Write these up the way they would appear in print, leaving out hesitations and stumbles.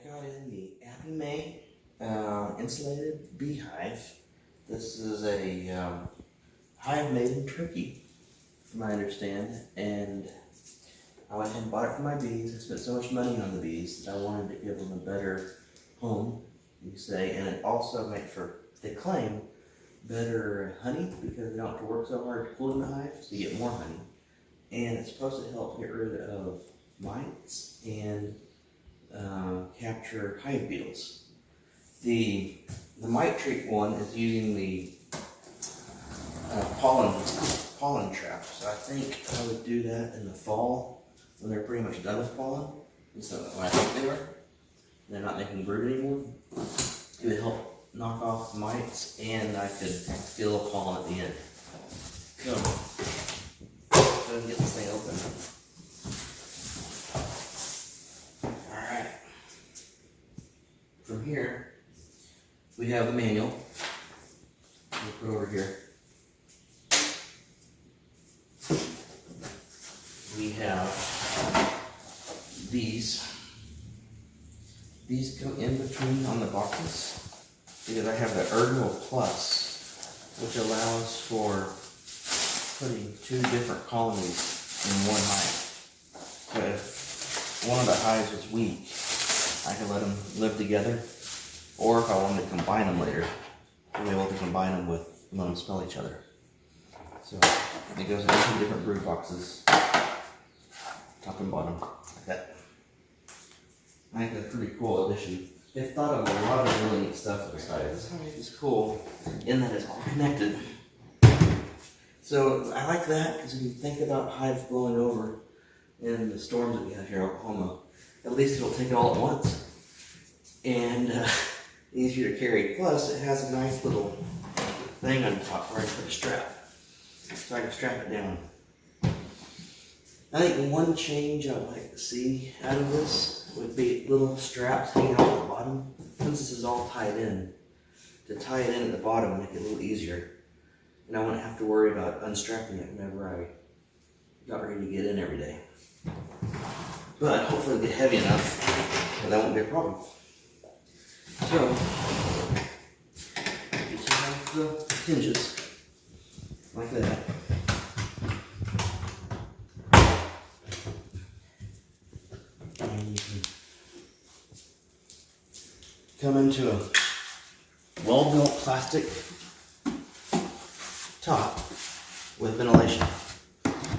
got in the APIMAYE insulated beehive. This is a hive made in Turkey, from what I understand, and I went ahead and bought it for my bees. I spent so much money on the bees that I wanted to give them a better home, you say, and it also makes for, they claim, better honey because they don't have to work so hard to pull in the hive, so you get more honey. And it's supposed to help get rid of mites and capture hive beetles. The mite treat one is using the pollen trap. So I think I would do that in the fall when they're pretty much done with pollen. And so when I think they were, they're not making brood anymore. It would help knock off the mites, and I could get a little pollen at the end. So go ahead and get this thing open. Alright. From here, we have the manual. We'll put it over here. We have these. These come in between on the boxes because I have the Ergo Plus, which allows for putting 2 different colonies in one hive. So if one of the hives is weak, I can let them live together, or if I wanted to combine them later, I'll be able to combine them with, let them smell each other. So it goes in 2 different brood boxes, top and bottom, like that. I think that's a pretty cool addition. They've thought of a lot of really neat stuff with this hive. This hive is cool in that it's all connected. So I like that because if you think about hives blowing over in the storms that we have here in Oklahoma, at least it'll take it all at once. And easier to carry. Plus, it has a nice little thing on top where I put a strap. So I can strap it down. I think one change I'd like to see out of this would be little straps hanging out at the bottom. Since this is all tied in, to tie it in at the bottom would make it a little easier. And I wouldn't have to worry about unstrapping it whenever I got ready to get in every day. But hopefully it'll get heavy enough that won't be a problem. So, just have the hinges like that. And you can come into a well-built plastic top with ventilation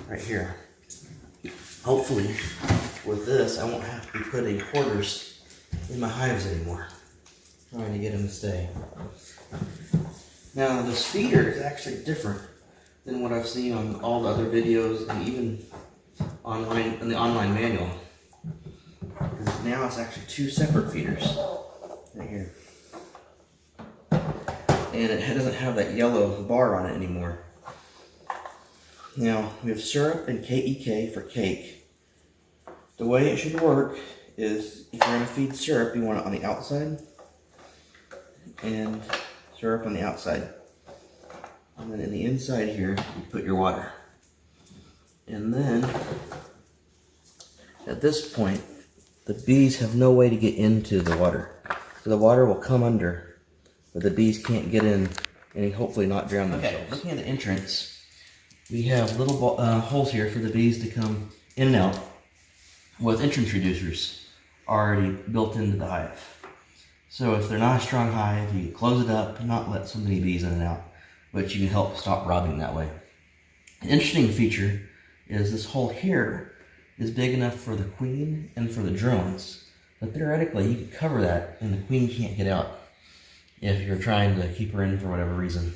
right here. Hopefully, with this, I won't have to be putting hoarders in my hives anymore, trying to get them to stay. Now, this feeder is actually different than what I've seen on all the other videos and even online in the online manual. Because now it's actually 2 separate feeders right here. And it doesn't have that yellow bar on it anymore. Now, we have syrup and KEK for cake. The way it should work is if you're going to feed syrup, you want it on the outside and syrup on the outside. And then in the inside here, you put your water. And then, at this point, the bees have no way to get into the water. So the water will come under, but the bees can't get in and hopefully not drown themselves. Okay, looking at the entrance, we have little holes here for the bees to come in and out with entrance reducers already built into the hive. So if they're not a strong hive, you can close it up and not let so many bees in and out, but you can help stop robbing that way. An interesting feature is this hole here is big enough for the queen and for the drones, but theoretically you could cover that and the queen can't get out if you're trying to keep her in for whatever reason.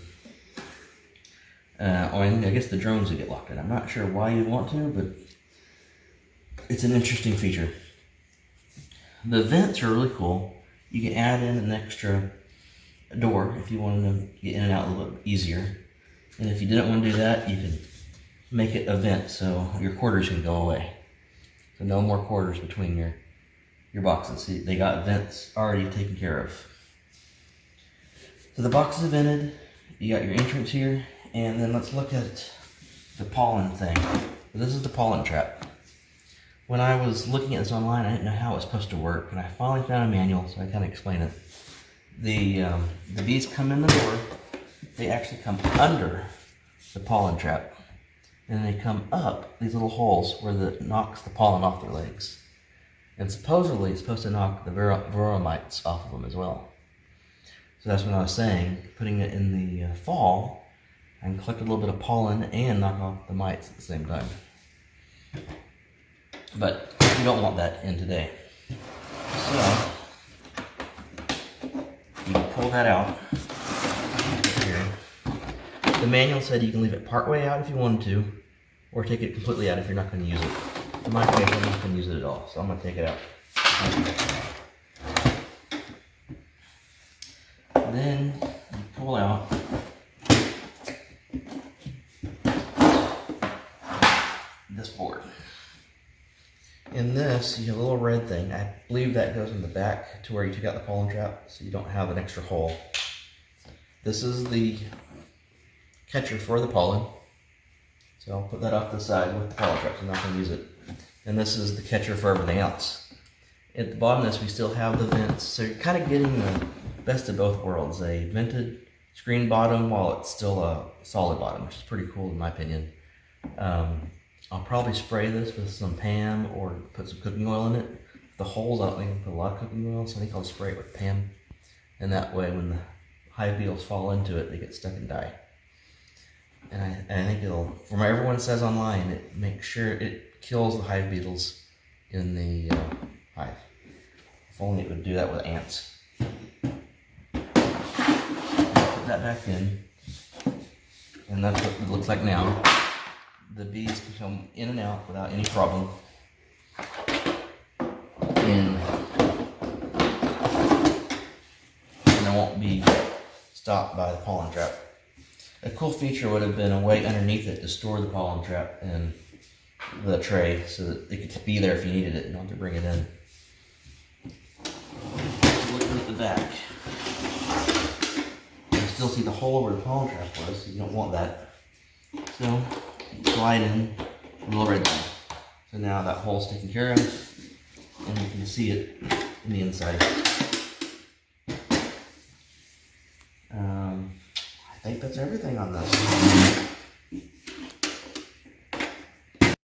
I guess the drones would get locked in. I'm not sure why you'd want to, but it's an interesting feature. The vents are really cool. You can add in an extra door if you wanted to get in and out a little bit easier. And if you didn't want to do that, you can make it a vent so your quarters can go away. So no more quarters between your boxes. See, they got vents already taken care of. So the box is vented. You got your entrance here. And then let's look at the pollen thing. This is the pollen trap. when I was looking at this online, I didn't know how it was supposed to work, and I finally found a manual, so I kind of explain it. The bees come in the door. They actually come under the pollen trap, and they come up these little holes where it knocks the pollen off their legs. And supposedly it's supposed to knock the varroa mites off of them as well. So that's what I was saying, putting it in the fall, I can collect a little bit of pollen and knock off the mites at the same time. But we don't want that in today. So you can pull that out here. The manual said you can leave it part way out if you wanted to, or take it completely out if you're not going to use it. In my case, I'm not going to use it at all, so I'm going to take it out. And then you pull out this board. In this, you have a little red thing. I believe that goes in the back to where you take out the pollen trap, so you don't have an extra hole. This is the catcher for the pollen. So I'll put that off to the side with the pollen traps. I'm not going to use it. And this is the catcher for everything else. At the bottom of this, we still have the vents. So you're kind of getting the best of both worlds. A vented screen bottom while it's still a solid bottom, which is pretty cool in my opinion. I'll probably spray this with some PAM or put some cooking oil in it. The holes, I don't think I can put a lot of cooking oil, so I think I'll spray it with PAM. And that way when the hive beetles fall into it, they get stuck and die. And I think it'll, from what everyone says online, it makes sure it kills the hive beetles in the hive. If only it would do that with ants. Put that back in. And that's what it looks like now. The bees can come in and out without any problem. And they won't be stopped by the pollen trap. A cool feature would have been a way underneath it to store the pollen trap in the tray so that it could be there if you needed it and not to bring it in. Looking at the back, you can still see the hole where the pollen trap was, so you don't want that. So slide in a little red thing. So now that hole's taken care of, and you can see it in the inside. I think that's everything on this.